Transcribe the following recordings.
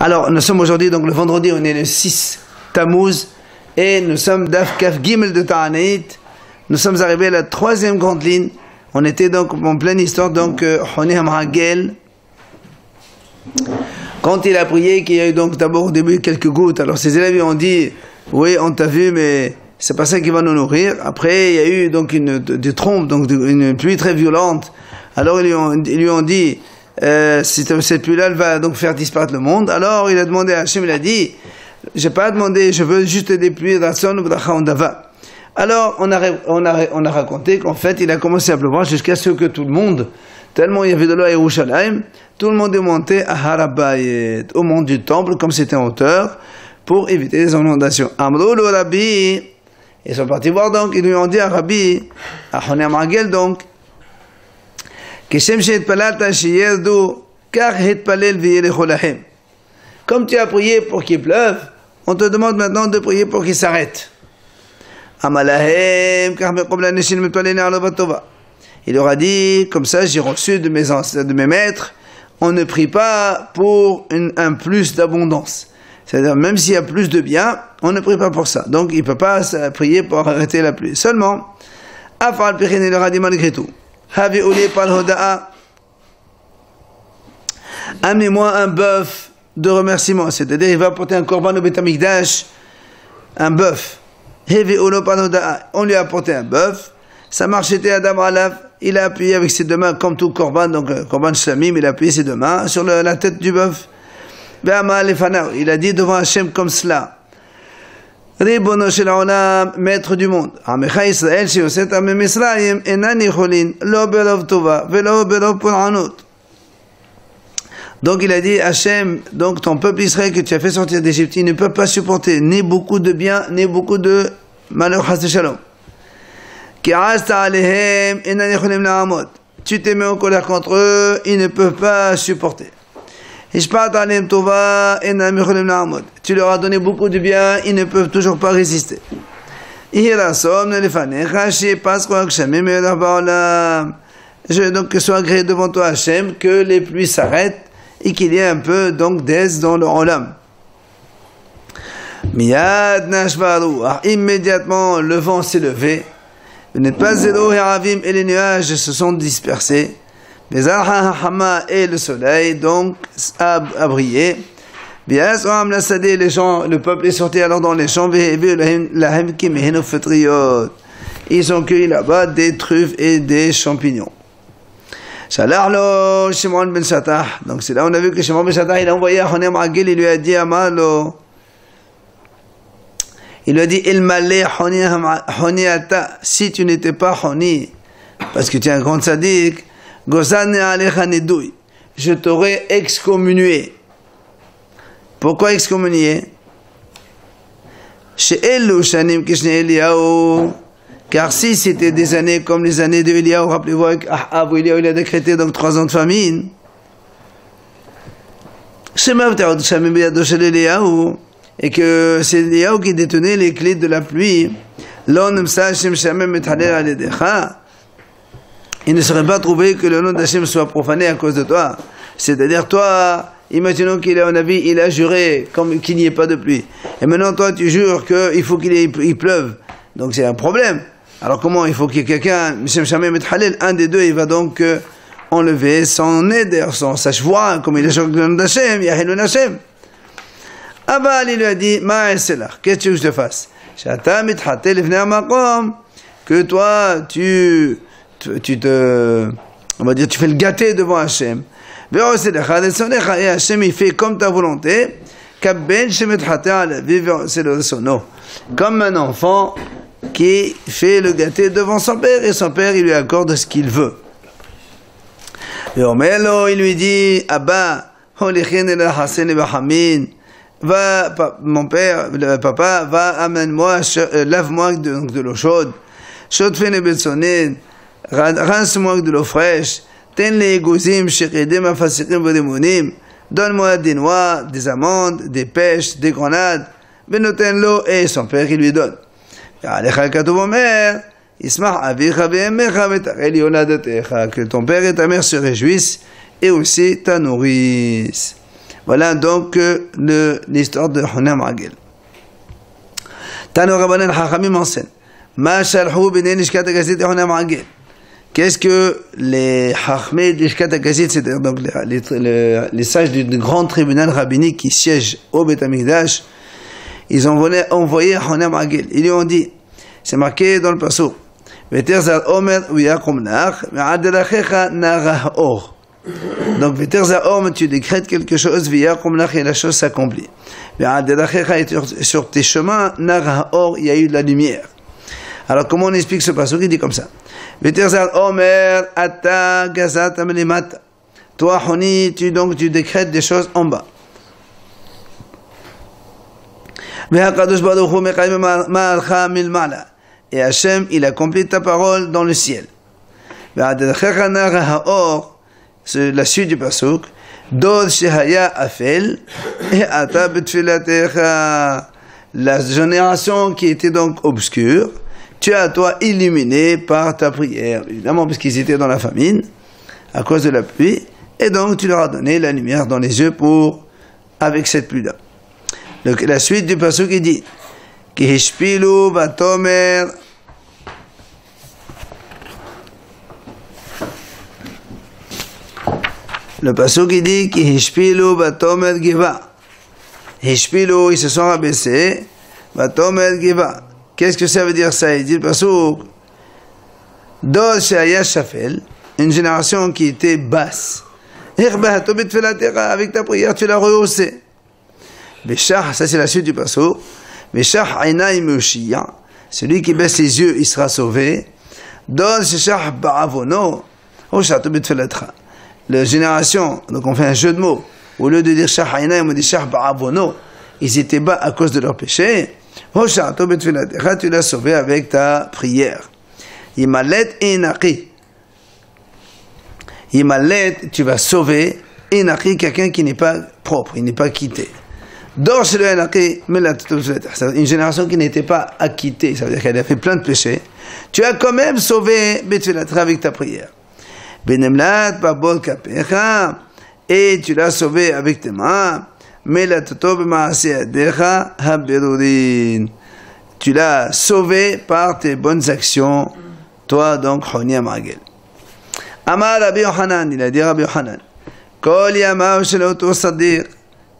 Alors, nous sommes aujourd'hui, donc le vendredi, on est le 6 Tammuz, et nous sommes d'Af Kaf Gimel de Ta'anit. Nous sommes arrivés à la troisième grande ligne. On était donc en pleine histoire, donc, Honi Hamragel. Quand il a prié, qu'il y a eu donc d'abord au début quelques gouttes. Alors ses élèves lui ont dit, oui, on t'a vu, mais c'est pas ça qui va nous nourrir. Après, il y a eu donc des trompes, donc une pluie très violente. Alors ils lui ont dit, cette pluie-là, elle va donc faire disparaître le monde. Alors il a demandé à Hachem, il a dit, j'ai pas demandé, je veux juste des pluies d'Asson ou d'Achaondava. Alors on a raconté qu'en fait il a commencé à pleuvoir jusqu'à ce que tout le monde, tellement il y avait de l'eau à Yerushalayim, tout le monde est monté à Harabayet, au mont du temple, comme c'était en hauteur, pour éviter les inondations. Amrou le Rabbi, ils sont partis voir donc, ils lui ont dit à Rabbi, à Honi Hamragel donc, comme tu as prié pour qu'il pleuve, on te demande maintenant de prier pour qu'il s'arrête. Il aura dit, comme ça j'ai reçu de mes maîtres, on ne prie pas pour un plus d'abondance. C'est-à-dire, même s'il y a plus de bien, on ne prie pas pour ça. Donc il ne peut pas prier pour arrêter la pluie. Seulement, il aura dit malgré tout, amenez-moi un bœuf de remerciement. C'est-à-dire, il va apporter un korban au Beth Amikdash, un bœuf. On lui a apporté un bœuf. Ça marchait Adam Alav. Il a appuyé avec ses deux mains, comme tout korban, donc korban shlamim, il a appuyé ses deux mains sur la tête du bœuf. Il a dit devant Hachem comme cela. Ribono shel haolam, maître du monde. Amecha Israël, sheyoset amem Misraim, enan yicholin, lo berov tova, velo berov pur'anut. Donc il a dit, Hachem, donc ton peuple Israël que tu as fait sortir d'Égypte, il ne peut pas supporter ni beaucoup de bien, ni beaucoup de malheur, chas de shalom. Tu t'es mis en colère contre eux, ils ne peuvent pas supporter. Tu leur as donné beaucoup de bien, ils ne peuvent toujours pas résister. Je donc que soit agréé devant toi Hachem, que les pluies s'arrêtent et qu'il y ait un peu donc d'aise dans le olam. Miyad nashvaru, immédiatement le vent s'est levé. Vous n'êtes pas zéro et les nuages se sont dispersés. Les Hama et le soleil donc a brillé. Les gens, le peuple est sorti alors dans les champs. Ils ont cueilli là-bas des truffes et des champignons. Shimon ben Shattah. Donc c'est là on a vu que Shimon ben Shattah il a envoyé à Honi Hamragel, il lui a dit Amalo. Il lui a dit Ilmaleh Honi ata, si tu n'étais pas Honi, parce que tu es un grand tzaddik, Gozane alecha nedouy, je t'aurais excommunié. Pourquoi excommunié? Chez Elu Shanim Kishne Eliyahu. Car si c'était des années comme les années de Eliyahu, rappelez-vous avec Ahab, où Eliyahu il a décrété donc 3 ans de famine. Et que c'est Eliyahu qui détenait les clés de la pluie. Il ne serait pas trouvé que le nom d'Hachem soit profané à cause de toi. C'est-à-dire toi, imaginons qu'il est en avis, il a juré comme qu'il n'y ait pas de pluie. Et maintenant toi tu jures qu'il faut qu'il pleuve. Donc c'est un problème. Alors comment il faut qu'il y ait quelqu'un, un des deux, il va donc enlever son éder, son sache-voix, comme il est sur le nom d'Hachem, Yahilun Hachem. Abal, il lui a dit, qu'est-ce que je te fasse? Que toi, tu fais le gâté devant Hachem. Et Hachem, il fait comme ta volonté, comme un enfant qui fait le gâté devant son père, et son père, il lui accorde ce qu'il veut. Et il lui dit, Abba, va, mon père, papa, va, amène-moi, lave-moi de l'eau chaude, rince-moi de l'eau fraîche, donne-moi des noix, des amandes, des pêches, des grenades, et son père il lui donne. Que ton père et ta mère se réjouissent et aussi ta nourrice. Voilà donc l'histoire de Hona Margel. Tano Rabbanan Chachamim enseigne. Ma shalhu b'nei Lishkat HaGazit et Hona Margel. Qu'est-ce que les Chachmei de Lishkat HaGazit, c'est-à-dire donc les sages du grand tribunal rabbinique qui siègent au Beth Amikdash, ils ont envoyé Hona Margel. Ils lui ont dit, c'est marqué dans le pasuk, Veterzal Omer uyakum nach, me'adelachecha narah or. Donc Veterzal Omer, tu décrètes quelque chose, uyakum nach, et la chose s'accomplit. Me'adelachecha, et sur tes chemins, narah or, il y a eu de la lumière. Alors comment on explique ce pasuk? Il dit comme ça. Veterzal Omer ata gazat amelimata. Toi, Honi, tu décrètes des choses en bas. Et Hachem, il accomplit ta parole dans le ciel. La suite du pasuk. La génération qui était donc obscure, tu as toi illuminé par ta prière. Évidemment, parce qu'ils étaient dans la famine, à cause de la pluie, et donc tu leur as donné la lumière dans les yeux avec cette pluie-là. Donc la suite du pasuk il dit Ki hishpilu batomer. Le pasuk il dit Ki hishpilu batomer giva. Hishpilu, ils se sont rabaissés. Batomer giva. Qu'est-ce que ça veut dire ça? Il dit le pasuk Dol she'aya shafel, une génération qui était basse. Avec ta prière tu l'as rehaussée. Beshach, ça c'est la suite du pasuk. Beshach aynayim yoshiya, celui qui baisse les yeux, il sera sauvé. Don sheshach ba'avono, oshatu betfilatcha. La génération, donc on fait un jeu de mots. Au lieu de dire shach aynayim, on dit shach ba'avono. Ils étaient bas à cause de leur péché. Oshatu betfilatcha, tu l'as sauvé avec ta prière. Yimalet inaqi. Yimalet, tu vas sauver inaqi, quelqu'un qui n'est pas propre, il n'est pas quitté. Une génération qui n'était pas acquittée, ça veut dire qu'elle a fait plein de péchés. Tu as quand même sauvé Betfilatcha avec ta prière. Benemlat babol kapecha, et tu l'as sauvé avec tes mains. Melatoto b'maaseyadecha haberurin. Tu l'as sauvé par tes bonnes actions, toi donc Honi Margel. Amar Rabbi Yochanan, il a dit Rabbi Yochanan, Kol yamav shel oto sadiq.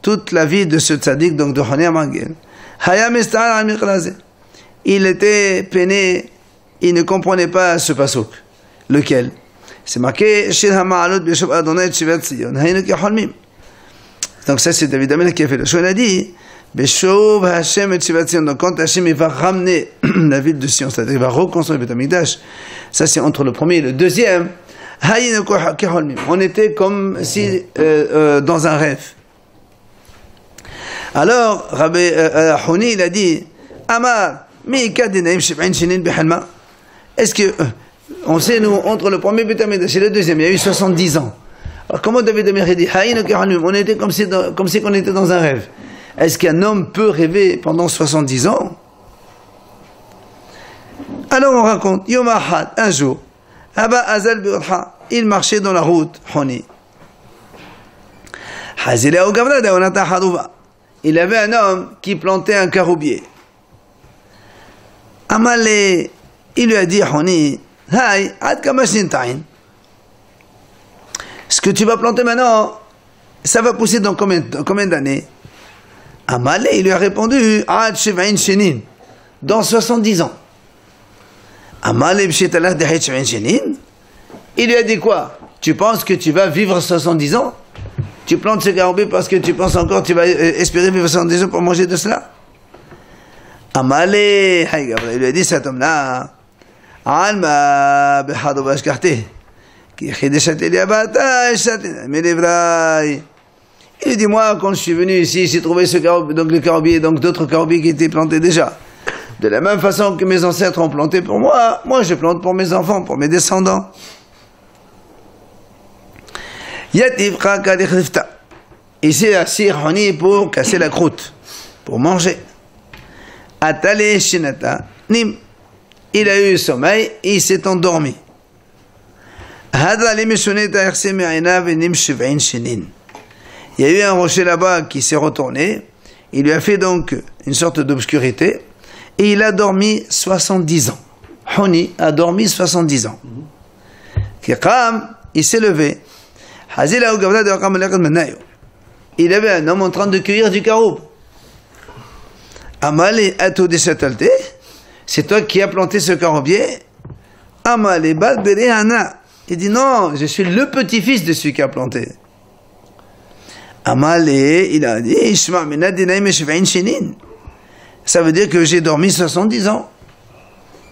Toute la vie de ce tzaddik, donc de Honi Margel, il était peiné, il ne comprenait pas ce pasuk. Lequel? C'est marqué donc ça c'est David Amelech qui a fait le choix. Il a dit donc quand Hachem il va ramener la ville de Sion, c'est-à-dire il va reconstruire le Beth Amikdash, ça c'est entre le premier et le deuxième. On était comme si dans un rêve. Alors, Rabbi Honi, il a dit, Amar, est-ce que, on sait, nous, entre le premier Beth Amikdash et le deuxième, il y a eu 70 ans. Alors, comment David Amelech dit, on était comme si on était dans un rêve. Est-ce qu'un homme peut rêver pendant 70 ans? Alors, on raconte, Yom Ahad, un jour, Abba Azal Be'orha, il marchait dans la route, Honi. Hazila ou Gavrada, on a Harouba. Il avait un homme qui plantait un caroubier. Amalé, il lui a dit, Honi, Hai, ad kamashintain. Ce que tu vas planter maintenant, ça va pousser dans combien d'années? Amalé, il lui a répondu, ad shevain shenin, dans 70 ans. Amalé, b'shetalah de shevain shenin. Il lui a dit quoi? Tu penses que tu vas vivre 70 ans? Tu plantes ce caroubier parce que tu penses encore que tu vas espérer vivre 70 ans pour manger de cela? Amalé, il lui a dit cet homme-là, Alma behado bashkarte, qui chideshaté liabata eshaté melevrai. Il lui dit, moi, quand je suis venu ici, j'ai trouvé ce caroubier, donc le caroubier, donc d'autres caroubiers qui étaient plantés déjà. De la même façon que mes ancêtres ont planté pour moi, moi je plante pour mes enfants, pour mes descendants. Ici, la Honi pour casser la croûte, pour manger. Atale Shinata, Nim. Il a eu sommeil et il s'est endormi. Il y a eu un rocher là-bas qui s'est retourné. Il lui a fait donc une sorte d'obscurité. Et il a dormi 70 ans. Honi a dormi 70 ans. Il s'est levé. Il avait un homme en train de cueillir du caroub. Amal ato de Chatalte, c'est toi qui as planté ce caroubier. Amal et Bal Berehana. Il dit non, je suis le petit-fils de celui qui a planté. Amal il a dit Ishma minadinaim shvain shinin. Ça veut dire que j'ai dormi 70 ans.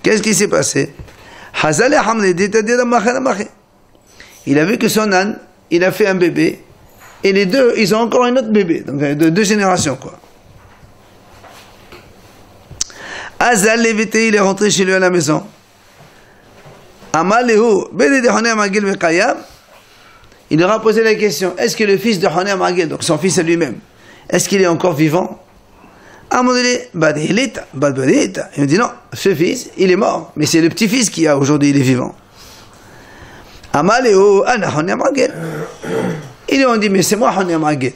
Qu'est-ce qui s'est passé? Il a vu que son âne, il a fait un bébé, et les deux, ils ont encore un autre bébé, donc de 2 générations, quoi. Azal Lévité, il est rentré chez lui à la maison. Il leur a posé la question, est-ce que le fils de Honé Magel, donc son fils à lui-même, est-ce qu'il est encore vivant? Il me dit non, ce fils, il est mort, mais c'est le petit-fils qui a aujourd'hui, il est vivant. Ils lui ont dit, mais c'est moi Honé Magel.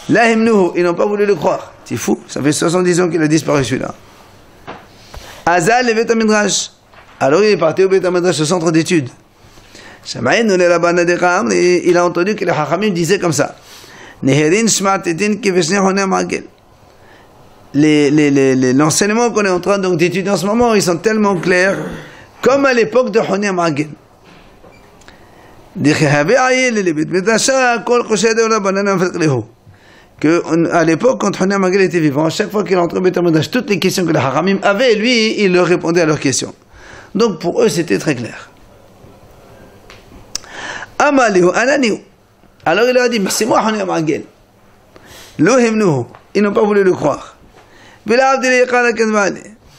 Là, ils n'ont pas voulu le croire. C'est fou, ça fait 70 ans qu'il a disparu celui-là. Azal le Beth Midrash. Alors il est parti au Beth Midrash, au centre d'études. Il a entendu que les Hachamim disaient comme ça. L'enseignement qu'on est en train d'étudier en ce moment, ils sont tellement clairs, comme à l'époque de Honé Magel. Que à l'époque, quand Honé Magel était vivant, à chaque fois qu'il entrait au Beth Midrash, toutes les questions que les Haramim avaient, lui, il leur répondait à leurs questions. Donc pour eux, c'était très clair. Amalihu ananihu. Alors il leur a dit, mais c'est moi Honé Magel. Lohimnuhu. Ils n'ont pas voulu le croire.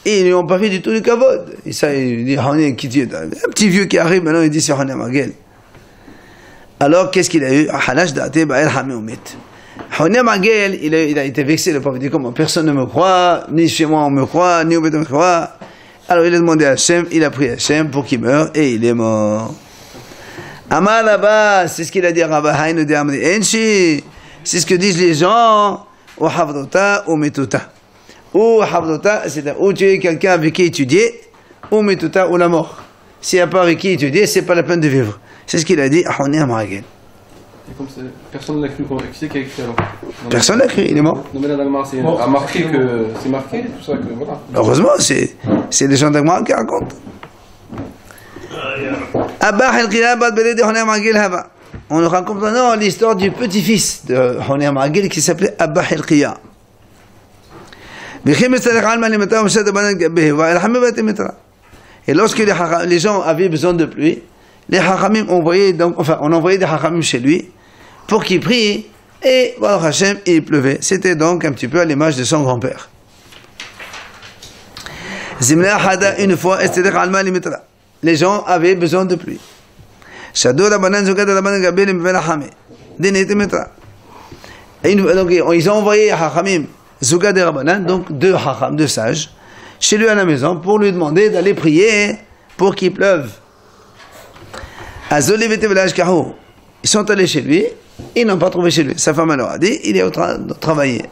Et ils n'ont pas fait du tout le kavod. Et ça, il dit, Honé, qui tu es? Un petit vieux qui arrive, maintenant il dit, c'est Honé Magel. Alors qu'est-ce qu'il a eu? Honé Magel, il a été vexé, le pauvre, il dit comment? Personne ne me croit, ni chez moi on me croit, ni au Beth me croit. Alors il a demandé à Hachem, il a pris Hachem pour qu'il meure, et il est mort. Amar là-bas, c'est ce qu'il a dit à Rabba Haïn de Amri Enchi, c'est ce que disent les gens, ou Havdota, ou Metuta. Ou Havdota, c'est-à-dire, ou tu es quelqu'un avec qui étudier, ou Metuta, ou la mort. S'il n'y a pas avec qui étudier, c'est pas la peine de vivre. C'est ce qu'il a dit à Honé Magel. Personne n'a cru. Qui c'est qui a écrit alors? Personne n'a cru, il est mort. Non mais là, Dagmar, c'est marqué que c'est marqué, tout ça, que voilà. Heureusement, c'est des gens d'Agmar qui racontent. On nous raconte maintenant l'histoire du petit-fils de Honé Magel qui s'appelait Abba Hilqiya. Et lorsque les gens avaient besoin de pluie, les Hachamim envoyaient on envoyait des Hachamim chez lui pour qu'il prie, et voilà, Hachem, il pleuvait. C'était donc un petit peu à l'image de son grand-père. Zimna Hada, une fois, les gens avaient besoin de pluie. Donc ils ont envoyé Hachamim, Zuga de Rabbanan, donc 2 Hacham, 2 sages, chez lui à la maison pour lui demander d'aller prier pour qu'il pleuve. Ils sont allés chez lui, ils n'ont pas trouvé chez lui. Sa femme leur a dit, il est en train de travailler.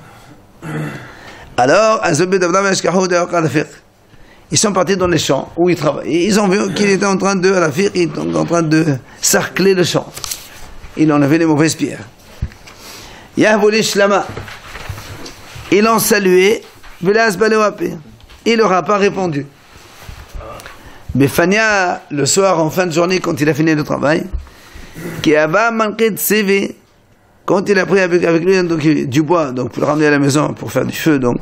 Alors, ils sont partis dans les champs où ils travaillaient. Ils ont vu qu'il était en train de sarcler le champ. Il enlevait les mauvaises pierres. Ils l'ont salué, il leur a pas répondu. Befania, le soir, en fin de journée, quand il a fini le travail, qui avait manqué de CV, quand il a pris avec lui donc, du bois, donc pour le ramener à la maison, pour faire du feu, donc.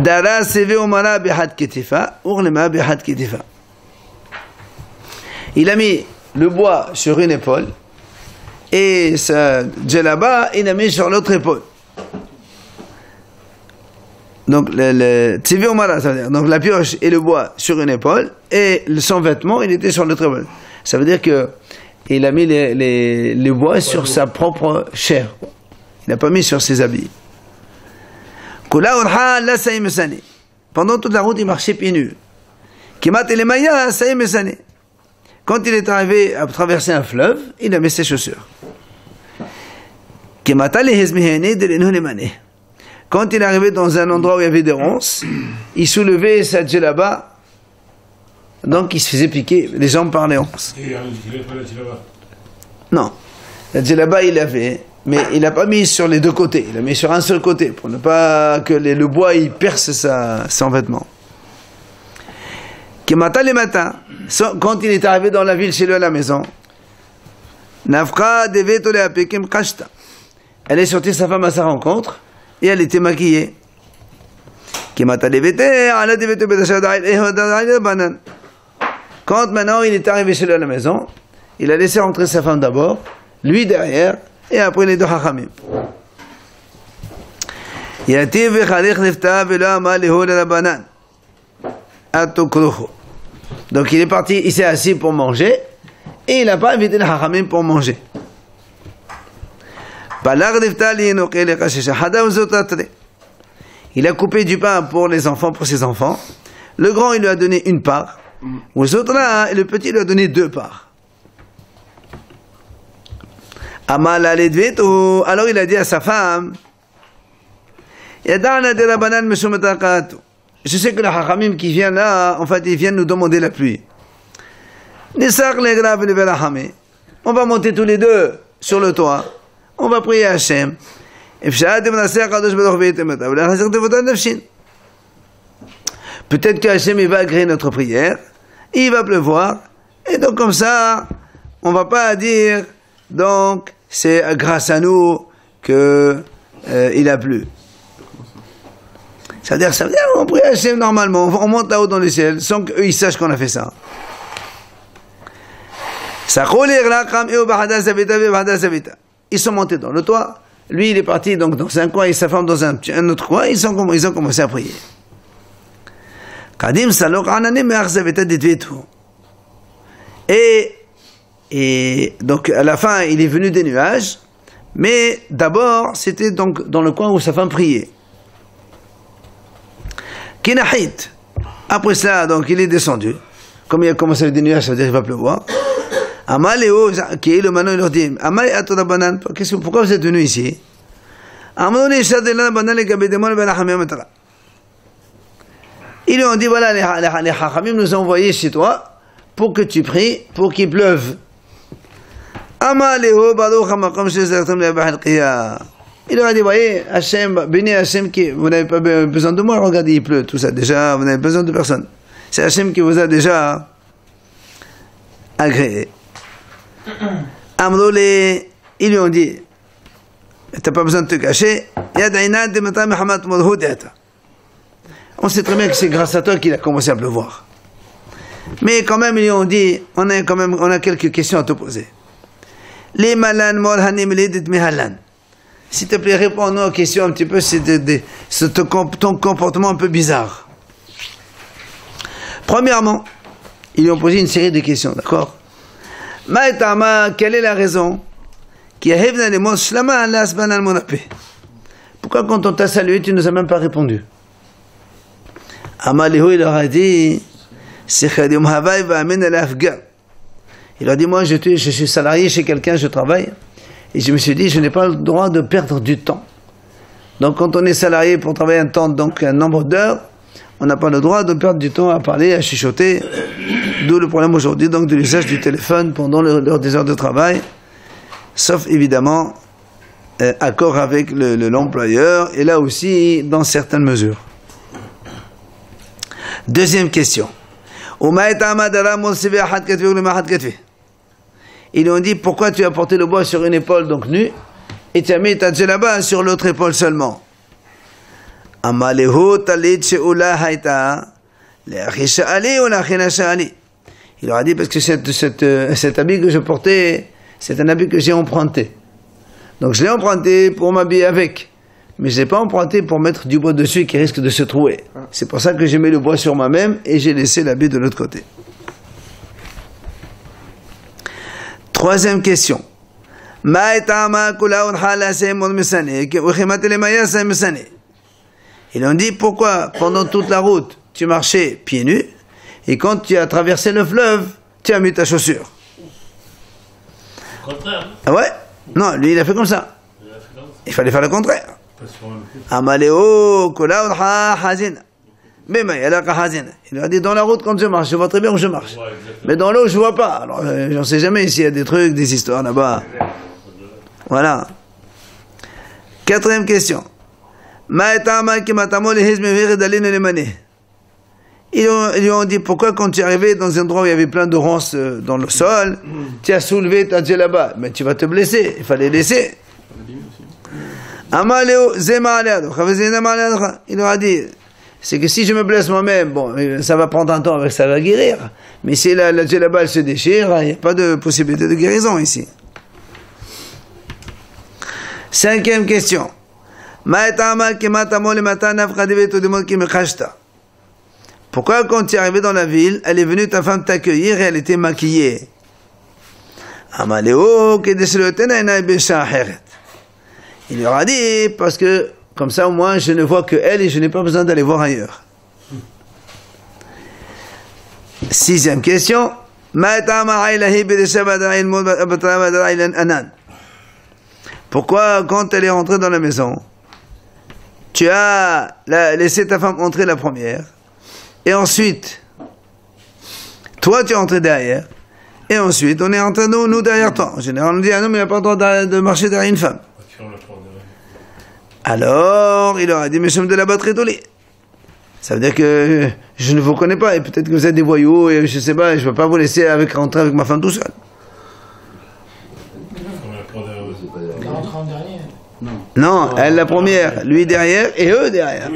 Dara CV omara bihad ketifa, urlema bihad ketifa. Il a mis le bois sur une épaule, et sa djellaba, il a mis sur l'autre épaule. Donc, tzivi omara, ça veut dire, donc la pioche et le bois sur une épaule, et son vêtement, il était sur l'autre épaule. Ça veut dire que il a mis les bois sur sa propre chair. Il n'a pas mis sur ses habits. Pendant toute la route, il marchait pieds nus. Quand il est arrivé à traverser un fleuve, il a mis ses chaussures. Quand il est arrivé dans un endroit où il y avait des ronces, il soulevait sa djellaba, donc il se faisait piquer les jambes par les ronces. Non, la djellaba il avait, mais il n'a pas mis sur les deux côtés, il a mis sur un seul côté, pour ne pas que le bois il perce son vêtement. Les matins, quand il est arrivé dans la ville chez lui à la maison, elle est sortie sa femme à sa rencontre et elle était maquillée. Quand maintenant il est arrivé chez lui à la maison, il a laissé rentrer sa femme d'abord, lui derrière, et après les deux hachamim. Donc il est parti, il s'est assis pour manger, et il n'a pas invité les hachamim pour manger. Il a coupé du pain pour les enfants, pour ses enfants. Le grand, il lui a donné une part. Et le petit lui a donné 2 parts. Alors il a dit à sa femme, je sais que les hachamim qui viennent là, en fait, ils viennent nous demander la pluie. On va monter tous les deux sur le toit. On va prier à Hachem. Peut-être que Hachem il va agréer notre prière, il va pleuvoir, et donc comme ça, on va pas dire, donc c'est grâce à nous que il a plu. Ça veut dire, on prie à Hachem normalement, on monte là-haut dans le ciel, sans qu'eux ils sachent qu'on a fait ça. Ils sont montés dans le toit. Lui, il est parti donc dans un coin et sa femme dans un autre coin. Ils ont commencé à prier. Et donc à la fin, il est venu des nuages. Mais d'abord, c'était donc dans le coin où sa femme priait. Kinahit. Après ça, donc il est descendu. Comme il a commencé avec des nuages, ça veut dire qu'il va pleuvoir. Amaléo, qui est le maintenant, il leur dit, pourquoi vous êtes venus ici? Ils lui ont dit, voilà, les hachamim nous ont envoyés chez toi pour que tu pries, pour qu'il pleuve. Amaléo, baruch hamakom shezartum le'abah al-qiyah. Il leur a dit, voyez, Hachem, béni Hachem, vous n'avez pas besoin de moi, regardez, il pleut, tout ça, déjà, vous n'avez besoin de personne. C'est Hachem qui vous a déjà agréé. Amrolé, ils lui ont dit, t'as pas besoin de te cacher, on sait très bien que c'est grâce à toi qu'il a commencé à pleuvoir. Mais quand même, ils lui ont dit, on a quelques questions à te poser. Les malan molhanim ledet mehalan. S'il te plaît, réponds-nous aux questions un petit peu, c'est ton comportement un peu bizarre. Premièrement, ils lui ont posé une série de questions, d'accord? Quelle est la raison? Pourquoi quand on t'a salué, tu ne nous as même pas répondu? Amalého, il leur a dit, il leur a dit, moi je suis salarié chez quelqu'un, je travaille, et je me suis dit, je n'ai pas le droit de perdre du temps. Donc quand on est salarié pour travailler donc un nombre d'heures, on n'a pas le droit de perdre du temps à parler, à chuchoter. D'où le problème aujourd'hui donc de l'usage du téléphone pendant des heures de travail, sauf évidemment accord avec l'employeur, et là aussi dans certaines mesures. Deuxième question. Ils lui ont dit, pourquoi tu as porté le bois sur une épaule donc nue, et tu as mis ta djellaba sur l'autre épaule seulement? Il leur a dit, parce que cet habit que je portais, c'est un habit que j'ai emprunté. Donc je l'ai emprunté pour m'habiller avec. Mais je ne l'ai pas emprunté pour mettre du bois dessus qui risque de se trouver. C'est pour ça que j'ai mis le bois sur moi-même et j'ai laissé l'habit de l'autre côté. Troisième question. Ils ont dit, pourquoi pendant toute la route tu marchais pieds nus et quand tu as traversé le fleuve, tu as mis ta chaussure? Ah ouais? Non, lui il a fait comme ça. Il fallait faire le contraire. Amaleo, Kola, Hazina. Mais il a dit dans la route quand je marche, je vois très bien où je marche. Mais dans l'eau, je vois pas. Alors, j'en sais jamais s'il y a des trucs, des histoires là-bas. Voilà. 4e question. Ils lui ont dit, pourquoi quand tu es arrivé dans un endroit où il y avait plein de ronces dans le sol, tu as soulevé ta Dieu là-bas, mais tu vas te blesser, il fallait laisser. Il leur a dit, c'est que si je me blesse moi-même, bon, ça va prendre un temps avec ça va guérir, mais si la Dieu là-bas elle se déchire, il n'y a pas de possibilité de guérison ici. 5e question. Pourquoi quand tu es arrivé dans la ville, elle est venue ta femme t'accueillir et elle était maquillée? Il leur a dit, parce que comme ça au moins je ne vois que elle et je n'ai pas besoin d'aller voir ailleurs. 6e question. Pourquoi quand elle est rentrée dans la maison, tu as laissé ta femme entrer la première, et ensuite, toi tu es entré derrière, et ensuite on est entré nous derrière toi. En général on dit un homme il n'a pas le droit de marcher derrière une femme. Alors il leur a dit mais je me de la batterie tous les. Ça veut dire que je ne vous connais pas et peut-être que vous êtes des voyous et je sais pas, je ne vais pas vous laisser rentrer avec ma femme tout seul. Non, elle la première, lui derrière et eux derrière.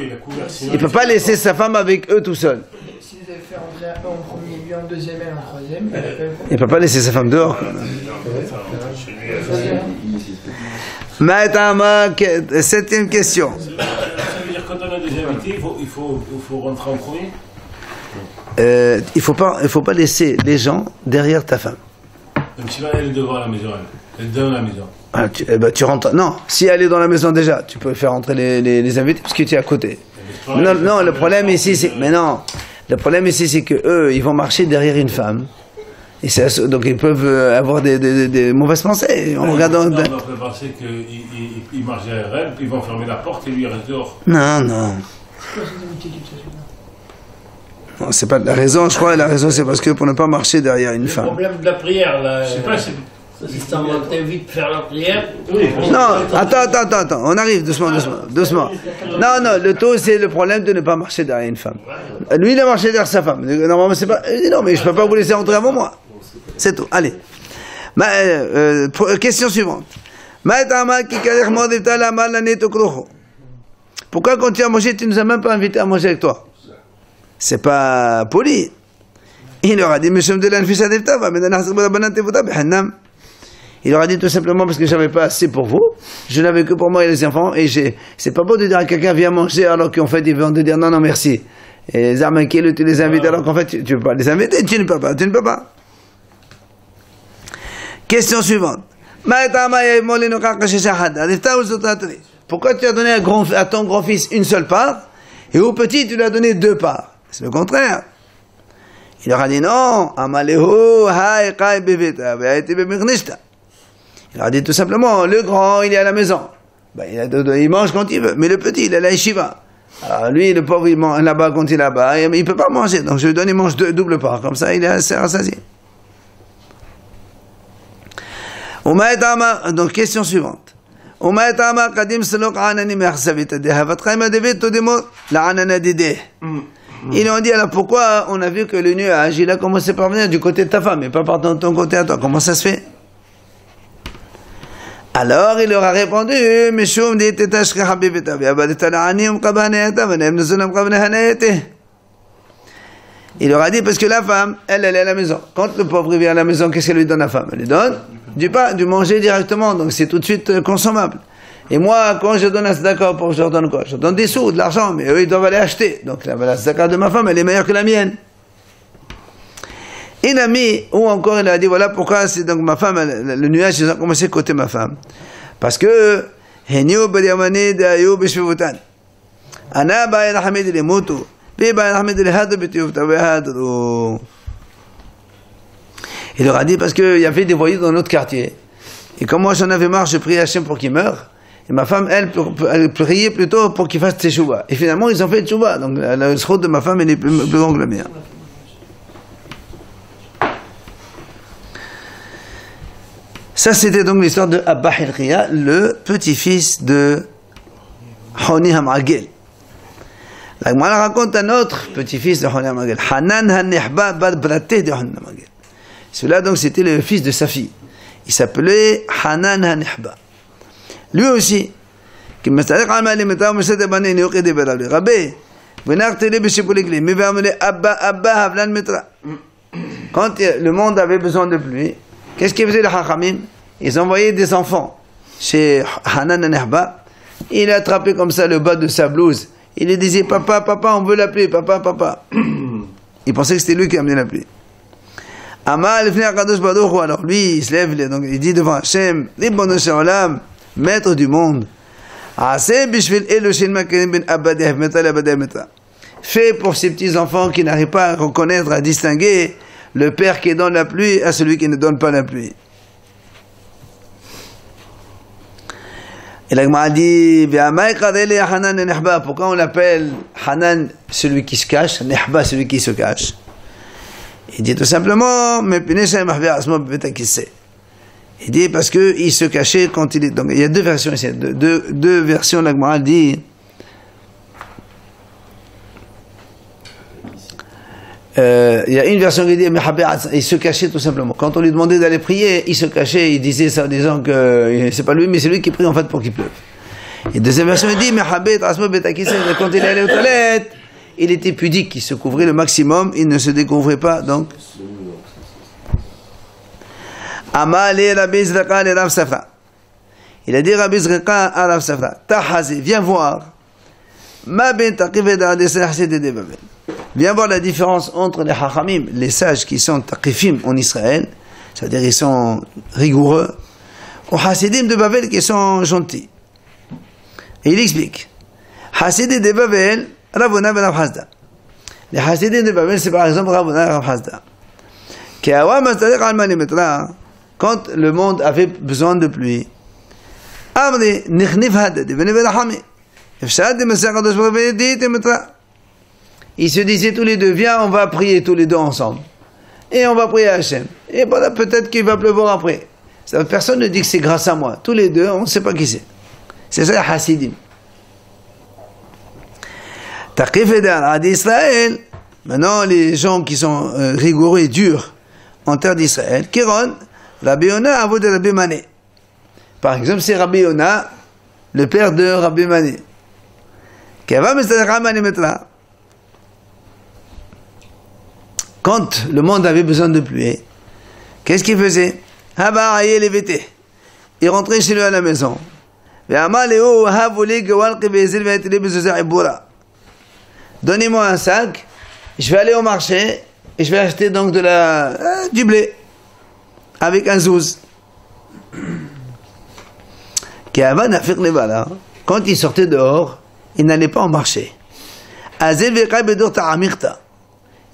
Il ne peut pas laisser sa femme avec eux tout seul. Si vous avez fait rentrer un en premier, lui en deuxième, elle en troisième, il ne peut pas laisser sa femme dehors. 7e question. Ça veut dire quand on a des invités, il faut rentrer en premier? Il faut pas laisser les gens derrière ta femme. Même si elle est devant la maison, elle est devant la maison. Ah, tu rentres. Non, si elle est dans la maison déjà, tu peux faire entrer les invités parce que tu es à côté. Non, le problème ici, c'est. Mais non, le problème ici, c'est que eux, ils vont marcher derrière une femme. Et donc ils peuvent avoir des mauvaises pensées en regardant. On peut penser qu'ils marchent derrière elle, puis ils vont fermer la porte et lui il reste dehors. Non. Non, c'est pas la raison, je crois. La raison, c'est parce que pour ne pas marcher derrière une femme. Le problème de la prière, là. Je sais pas, Si ça t'invite à faire la prière. Oui, non, attends, on arrive doucement. Non, le taux, c'est le problème de ne pas marcher derrière une femme. Lui, il a marché derrière sa femme. Normalement, c'est pas. Non, mais je peux pas vous laisser entrer avant moi. C'est tout. Allez. Question suivante. Pourquoi quand tu as mangé, tu ne nous as même pas invité à manger avec toi? C'est pas poli. Il leur a dit, il leur a dit tout simplement parce que j'avais pas assez pour vous, je n'avais que pour moi et les enfants, et c'est pas beau de dire à quelqu'un viens manger alors qu'en fait ils vont te dire non merci. Et Zarmankel, tu les invites alors qu'en fait tu ne peux pas les inviter, tu ne peux pas. Question suivante. Pourquoi tu as donné à ton grand-fils une seule part et au petit tu lui as donné 2 parts? C'est le contraire. Il leur a dit non, il leur a dit tout simplement, le grand il est à la maison, il mange quand il veut, mais le petit il est à la yeshiva. Alors lui le pauvre il mange là-bas quand il est là-bas, il ne peut pas manger, donc je lui donne, il mange 2 double part, comme ça il est assez rassasié. Donc question suivante. Ils ont dit alors pourquoi on a vu que le nuage il a commencé par venir du côté de ta femme et pas par ton côté à toi, comment ça se fait? Alors il leur a répondu il leur a dit parce que la femme elle est à la maison, quand le pauvre vient à la maison, qu'est-ce qu'elle lui donne la femme? Elle lui donne du pain, du manger directement, donc c'est tout de suite consommable. Et moi, quand je donne un tzedaka, je leur donne quoi? Je leur donne des sous, de l'argent, mais eux, ils doivent aller acheter. Donc la tzedaka de ma femme, elle est meilleure que la mienne. Il a mis, ou encore il a dit, voilà pourquoi c'est donc ma femme, le nuage, ils ont commencé côté ma femme. Parce que, il leur a dit, parce qu'il y avait des voyous dans notre quartier. Et comme moi j'en avais marre, je priais Hachem pour qu'il meure. Et ma femme, elle priait plutôt pour qu'il fasse teshuva. Et finalement, ils ont fait teshuva. Donc, la srout de ma femme, elle est plus longue que la mienne. Ça, c'était donc l'histoire de Abba Hilkiya, le petit-fils de Honi Hamagel. La Gemara raconte un autre petit-fils de Honi Hamagel, Hanan Hanehba Bad Braté de Honi Hamagel. Celui-là, donc, c'était le fils de sa fille. Il s'appelait Hanan Hanehba. Lui aussi, qui me s'arrête à m'aller maintenant, me s'est débanné, il n'y a aucun débat. Rabbi, vous n'avez pas de chez Pouligli, mais vous avez Abba Havlan Metra. Quand le monde avait besoin de pluie, qu'est-ce qu'ils faisaient les Hachamim? Ils envoyaient des enfants chez Hanan Hanehba. Il a attrapé comme ça le bas de sa blouse. Il lui disait, papa, papa, on veut la pluie, papa, papa. Il pensait que c'était lui qui amenait la pluie. Amal, alors lui, il se lève, donc il dit devant Hachem, Ribono shel olam, maître du monde, fais pour ces petits enfants qui n'arrivent pas à reconnaître, à distinguer le père qui donne la pluie à celui qui ne donne pas la pluie. Et la Gemara dit, pourquoi on l'appelle Hanan, celui qui se cache, Nehba, celui qui se cache? Il dit tout simplement, il dit parce que il se cachait quand il est. Donc il y a deux versions ici, deux versions. La Gemara dit. Il y a une version qui dit il se cachait tout simplement. Quand on lui demandait d'aller prier, il se cachait, il disait ça en disant que c'est pas lui, mais c'est lui qui prie en fait pour qu'il pleuve. Et deuxième version il dit quand il allait aux toilettes, il était pudique, il se couvrait le maximum, il ne se découvrait pas donc. Amale Rabbi Zraka le Rav Safra. Il a dit Rabbi Zraka à Rav Safra, Tahazi, viens voir. Ma ben taqif de Babel. Viens voir la différence entre les Hachamim, les sages qui sont taqifim en Israël, c'est-à-dire ils sont rigoureux, aux Hasidim de Babel qui sont gentils. Et il explique. Hasidim de Babel, Ravuna ben Rav Hasda. Les Hasidim de Babel, c'est par exemple Ravuna ben Rav Hasda. Qui a Mastarek al-Mani Metra, quand le monde avait besoin de pluie, ils se disaient tous les deux, viens, on va prier tous les deux ensemble. Et on va prier à Hachem. Et voilà, peut-être qu'il va pleuvoir après. Personne ne dit que c'est grâce à moi. Tous les deux, on ne sait pas qui c'est. C'est ça, Hasidim. Taqif Edar, d'Israël. Maintenant, les gens qui sont rigoureux et durs en terre d'Israël, Kéron, Rabbi Yona avoue de Rabbi Mané. Par exemple, c'est Rabbi Yona, le père de Rabbi Mané. Quand le monde avait besoin de pluie, qu'est-ce qu'il faisait? Il rentrait chez lui à la maison. Donnez-moi un sac, je vais aller au marché et je vais acheter donc du blé avec un zouz. Quand il sortait dehors, il n'allait pas au marché.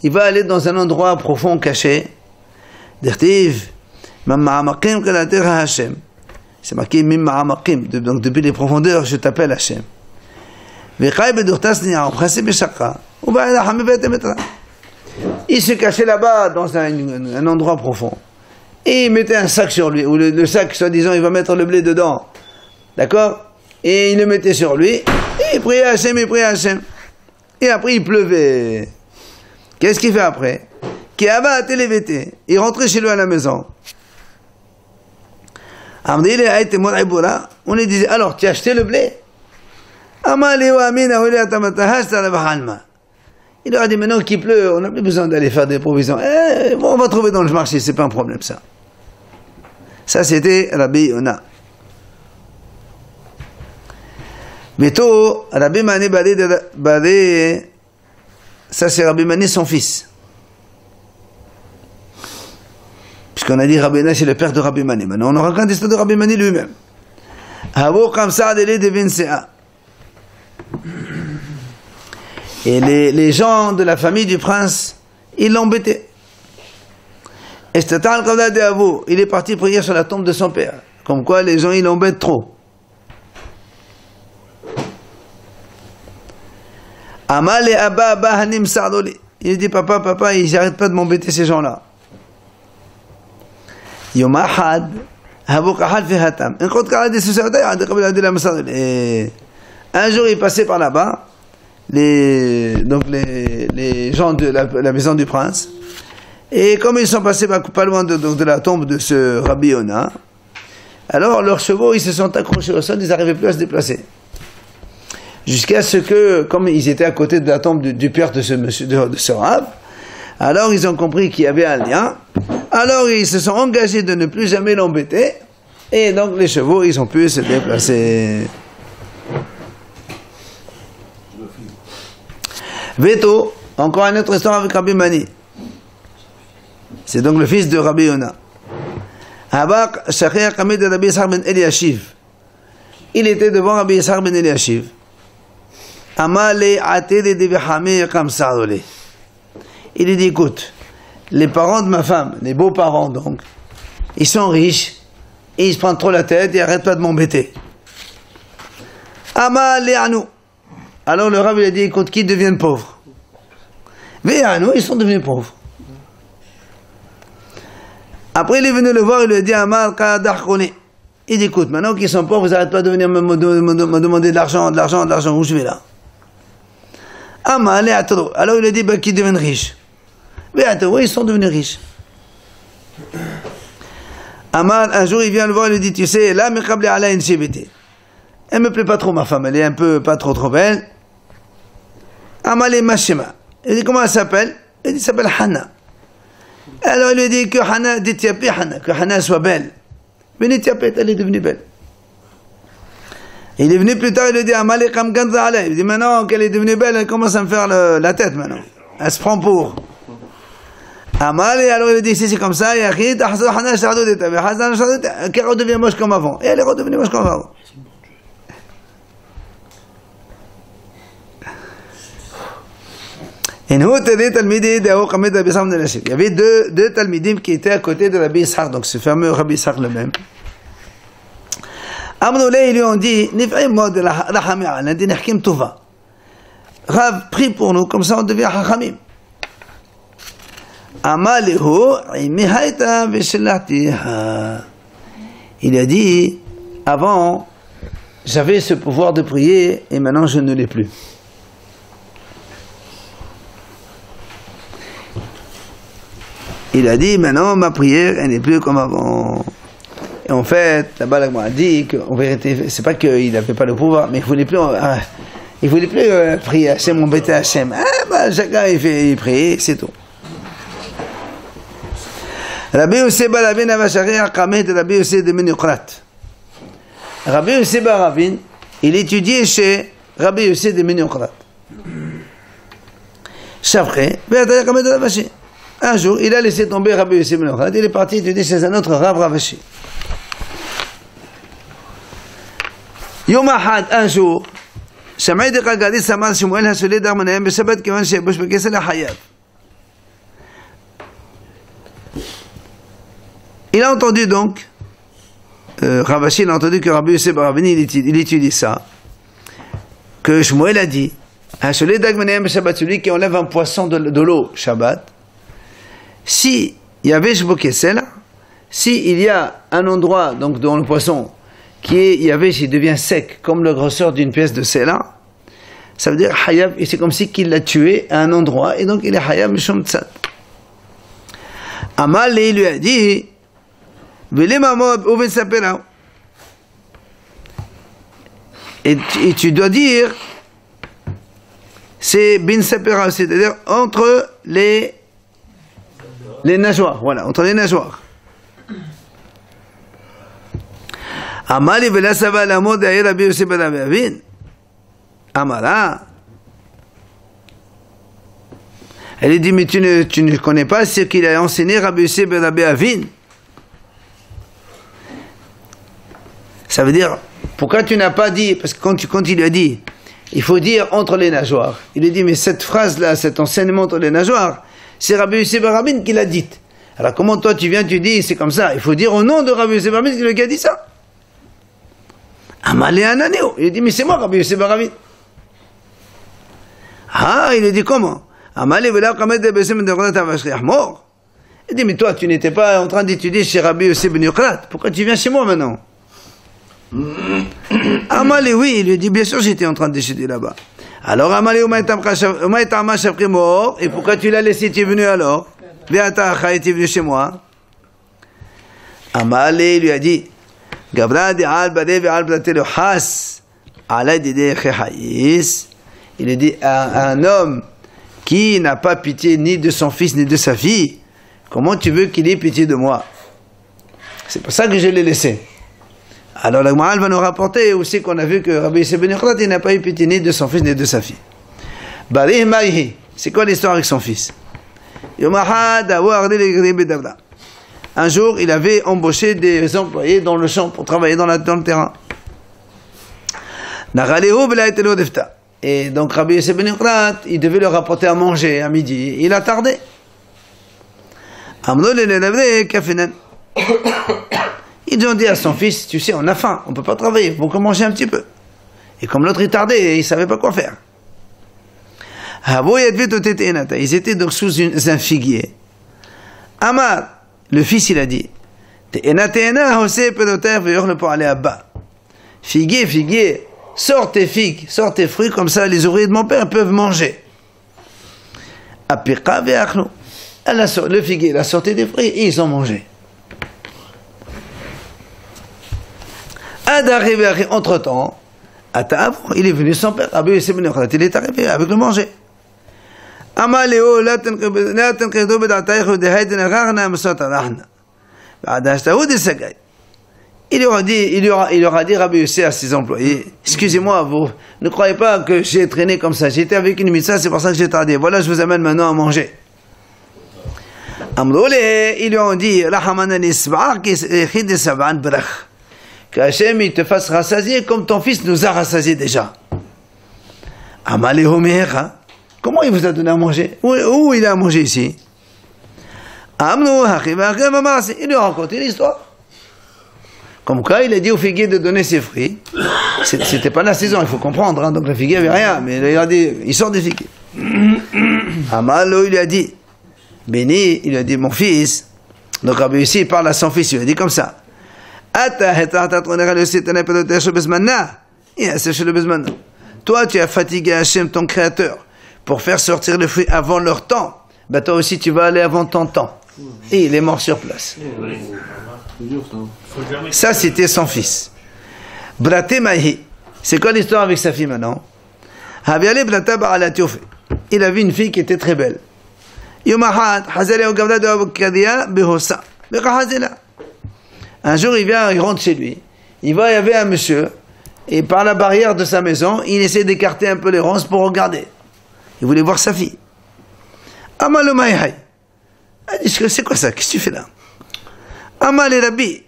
Il va aller dans un endroit profond, caché. C'est marqué donc depuis les profondeurs, je t'appelle Hachem. Il se cachait là-bas dans un endroit profond. Et il mettait un sac sur lui, ou le sac, soi-disant, il va mettre le blé dedans. D'accord? Et il le mettait sur lui, et il priait Hachem, Et après, il pleuvait. Qu'est-ce qu'il fait après? Il rentrait chez lui à la maison. On lui disait, alors, tu as acheté le blé? Il leur a dit, maintenant qu'il pleut, on n'a plus besoin d'aller faire des provisions. On va trouver dans le marché, c'est pas un problème ça. Ça c'était Rabbi Yona. Mais tôt, Rabbi Mané Badé, ça c'est Rabbi Mané son fils. Puisqu'on a dit Rabbi Yona c'est le père de Rabbi Mané. Maintenant on raconte l'histoire de Rabbi Mané lui-même. Et les gens de la famille du prince, ils l'embêtaient. Il est parti prier sur la tombe de son père. Comme quoi les gens, ils l'embêtent trop. Amal et Abba Abba Hanim Sardoli. Il dit papa, papa, ils n'arrêtent pas de m'embêter ces gens-là. Yom Ahad, Habuk Ahad fi Hatam. Un jour, il passait par là-bas, les gens de la maison du prince. Et comme ils sont passés pas loin de la tombe de ce Rabbi Yona, alors leurs chevaux, ils se sont accrochés au sol, ils n'arrivaient plus à se déplacer. Jusqu'à ce que, comme ils étaient à côté de la tombe du père de ce monsieur, de ce Rav, alors ils ont compris qu'il y avait un lien. Alors ils se sont engagés de ne plus jamais l'embêter. Et donc les chevaux, ils ont pu se déplacer. Veto, encore une autre histoire avec Rabbi Mani. C'est donc le fils de Rabbi Yona. Habak Shachir Kamid de Rabbi Yishar ben Eliashiv. Il était devant Rabbi Yishar ben Eliashiv. Amale Ateli de Bihami Kam Sa'dole. Il lui dit, écoute, les parents de ma femme, les beaux-parents donc, ils sont riches, et ils se prennent trop la tête, et arrêtent pas de m'embêter. Amale Anou. Alors le Rav lui a dit, écoute, qu'ils deviennent pauvres. Mais Anou, ils sont devenus pauvres. Après, il est venu le voir, il lui a dit, Amal Kadachkone. Il dit, écoute, maintenant qu'ils sont pauvres, vous n'arrêtez pas de venir me demander de l'argent, où je vais là. Amal et Atro. Alors il a dit, qu'ils deviennent riches. Mais Atro, ils sont devenus riches. Amal, un jour, il vient le voir, il lui dit, tu sais, là, Mekhabli ala in shibiti. Elle me plaît pas trop, ma femme, elle est un peu pas trop belle. Amal et Mashima. Il dit, comment elle s'appelle? Il dit, elle s'appelle Hana. Alors il lui dit que Hana, d'Éthiopie, Hana, que Hana soit belle. Mais l'Éthiopie, elle est devenue belle. Il est venu plus tard, il lui dit, Amal Kam Ganza Alay. Il dit, maintenant qu'elle est devenue belle, elle commence à me faire la tête maintenant. Elle se prend pour. Amal, et alors il lui dit, si c'est comme ça, Yachid, Hana Shardou d'État, Hazan Shardou d'État, qu'elle redevient moche comme avant. Et elle est redevenue moche comme avant. Il y avait deux talmidim qui étaient à côté de Rabbi Yishar, donc ce fameux Rabbi Yishar le même. Amnoulé, ils lui ont dit, Rav, prie pour nous, comme ça on devient Hachamim. Il a dit, avant, j'avais ce pouvoir de prier, et maintenant je ne l'ai plus. Il a dit, maintenant, ma prière, elle n'est plus comme avant. Et en fait, là-bas, la a dit qu'en vérité, c'est pas qu'il n'avait pas le pouvoir, mais il voulait plus prier Hachem, embêter Hachem. Chacun, il prie, c'est tout. Rabbi Yosef bar Ravin Avashari Akamet de Rabbi Yosef de Menuchrat. Rabbi Yosef bar Ravin, il étudiait chez Rabbi Yosef de Menuchrat. Chavré, Be'ataya Akamet de Ravashi. Un jour, il a laissé tomber Rabbi Yosef ben Yochai, il est parti étudier chez un autre Rav Ravashi. Yom Ahad, un jour, Shamay de Chagadis Samar Shmuel Hasholi Darmanehem Beshabbat Kivan Shebush Bekesel HaHayav. Il a entendu donc, Ravashi, il a entendu que Rabbi Yosef ben Ravini, il étudie ça, que Shmuel a dit, Hasholi Darmanehem Beshabbat, celui qui enlève un poisson de l'eau, Shabbat, si il y avait Shbokesel, si il y a un endroit donc dans le poisson qui est Yavesh, il devient sec comme la grosseur d'une pièce de Sela, ça veut dire Hayab, et c'est comme si qu'il l'a tué à un endroit, et donc il est Hayab Mishum Tzad. Amal il lui a dit, et tu dois dire, c'est Bin Sapera, c'est-à-dire entre les nageoires, voilà, entre les nageoires. Amali vela sava la mode à Rabbi Yosef ben Avin. Amara. Elle dit, mais tu ne connais pas ce qu'il a enseigné Rabbi Yosef ben Avin. Ça veut dire, pourquoi tu n'as pas dit, parce que quand il lui a dit, il faut dire entre les nageoires. Il lui dit, mais cette phrase-là, cet enseignement entre les nageoires, c'est Rabbi Yosef ben Ravin qui l'a dite. Alors comment toi tu viens, tu dis, c'est comme ça, il faut dire au nom de Rabbi Yosef ben Ravin qui a dit ça. Amalé Ananeo, il dit, mais c'est moi Rabbi Yosef ben Ravin. Ah, il lui dit comment? Il dit, mais toi, tu n'étais pas en train d'étudier chez Rabbi Yossi ben Yochlat. Pourquoi tu viens chez moi maintenant? Amalé, oui, il lui dit, bien sûr, j'étais en train d'étudier là-bas. Alors, Amalé, et pourquoi tu l'as laissé, tu es venu alors? Viens, tu es venu chez moi. Amalé lui a dit, il lui dit, un homme qui n'a pas pitié ni de son fils ni de sa fille, comment tu veux qu'il ait pitié de moi? C'est pour ça que je l'ai laissé. Alors la Gemara va nous rapporter aussi qu'on a vu que Rabbi Yossi ben Yochlat n'a pas eu pitié ni de son fils ni de sa fille. Barih Maïhi, c'est quoi l'histoire avec son fils? Un jour, il avait embauché des employés dans le champ pour travailler dans le terrain. Et donc Rabbi Yossi ben Yochlat, il devait leur apporter à manger à midi. Il a tardé. Ils ont dit à son fils, tu sais, on a faim, on ne peut pas travailler, il faut qu'on mange un petit peu. Et comme l'autre il tardait, il ne savait pas quoi faire. Ils étaient donc sous un figuier. Amar, le fils il a dit, figuier, sors tes figues, sors tes fruits, comme ça les ouvriers de mon père peuvent manger. Le figuier, il a sorti des fruits et ils ont mangé. Entre-temps, il est venu son père, Rabbi Yossi ben Yochlat, il est arrivé avec le manger. Il aura dit Rabbi Yossi à ses employés, excusez-moi, vous ne croyez pas que j'ai traîné comme ça, j'étais avec une mitzvah, c'est pour ça que j'ai tardé, voilà, je vous amène maintenant à manger. Ils lui ont dit, qu'Hachem il te fasse rassasier comme ton fils nous a rassasié déjà. Comment il vous a donné à manger? Où il a mangé ici? Il lui a raconté l'histoire. Comme quoi il a dit au figuier de donner ses fruits. C'était pas la saison, il faut comprendre, hein, donc le figuier avait rien, mais il a dit, il sort des figuiers. Amalo il lui a dit, béni, il lui a dit, mon fils. Donc Rabbi Yossi parle à son fils, il lui a dit comme ça. Toi, tu as fatigué Hachem, ton créateur, pour faire sortir les fruits avant leur temps. Ben toi aussi, tu vas aller avant ton temps. Et il est mort sur place. Ça, c'était son fils. Braté Mahi. C'est quoi l'histoire avec sa fille maintenant? Il avait une fille qui était très belle. Un jour, il rentre chez lui. Il y avait un monsieur, et par la barrière de sa maison, il essaie d'écarter un peu les ronces pour regarder. Il voulait voir sa fille. Amalomai. Il dit, c'est quoi ça? Qu'est-ce que tu fais là? Rabbi.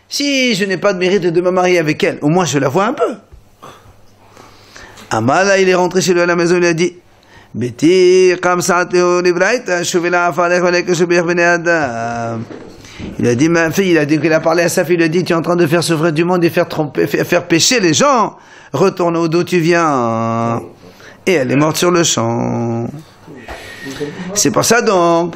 Si je n'ai pas de mérite de me marier avec elle, au moins je la vois un peu. Amala, il est rentré chez lui à la maison, il a dit, il a dit, ma fille, il a dit qu'il a parlé à sa fille, il a dit, tu es en train de faire souffrir du monde et faire tromper, faire pécher les gens, retourne d'où tu viens. Et elle est morte sur le champ. C'est pour ça donc,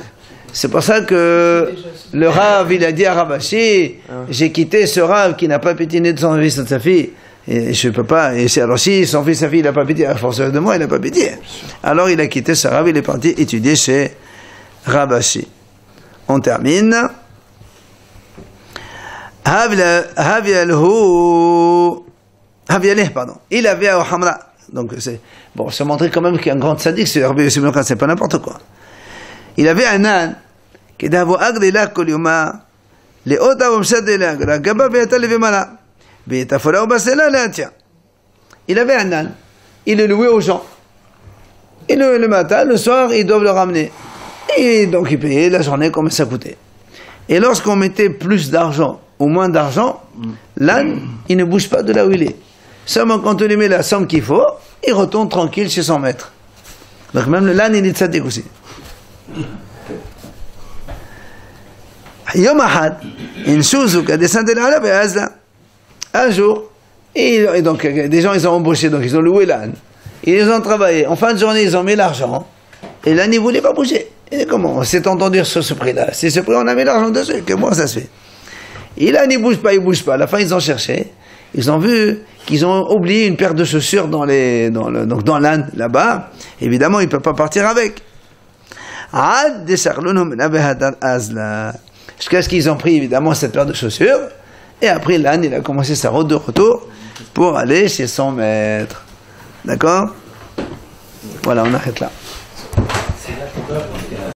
c'est pour ça que le Rav, il a dit à Rabashi, j'ai quitté ce Rav qui n'a pas pétiné de son fils et de sa fille. Et je peux pas, alors si son fils, sa fille, il n'a pas pitié, à force de moi, il n'a pas pitié. Alors il a quitté ce Rav, il est parti étudier chez Rabashi. On termine. Il avait à Hamra. Donc c'est, bon, ça montrait quand même qu'il y a un grand sadique, c'est pas n'importe quoi. Il avait un âne, qui d'avo agdela koliuma, les ota vomsadela, gaba beata levemala. Il avait un âne, il le louait aux gens. Et le matin, le soir, ils doivent le ramener. Et donc ils payaient la journée comme ça coûtait. Et lorsqu'on mettait plus d'argent ou moins d'argent, l'âne, il ne bouge pas de là où il est. Seulement quand on lui met la somme qu'il faut, il retourne tranquille chez son maître. Donc même l'âne, il est tzaddik aussi. Yom Ahad, une chose qui a descendu là-bas, un jour, Et donc, des gens, ils ont embauché, donc ils ont loué l'âne. Ils ont travaillé. En fin de journée, ils ont mis l'argent. Et l'âne, il ne voulait pas bouger. Et comment on s'est entendu sur ce prix-là? C'est ce prix, on a mis l'argent dessus. Comment ça se fait? Et l'âne, il ne bouge pas, il ne bouge pas. À la fin, ils ont cherché. Ils ont vu qu'ils ont oublié une paire de chaussures dans l'âne, là-bas. Évidemment, ils ne peuvent pas partir avec. Jusqu'à ce qu'ils ont pris, évidemment, cette paire de chaussures. Et après, l'âne, il a commencé sa route de retour pour aller chez son maître. D'accord? Voilà, on arrête là.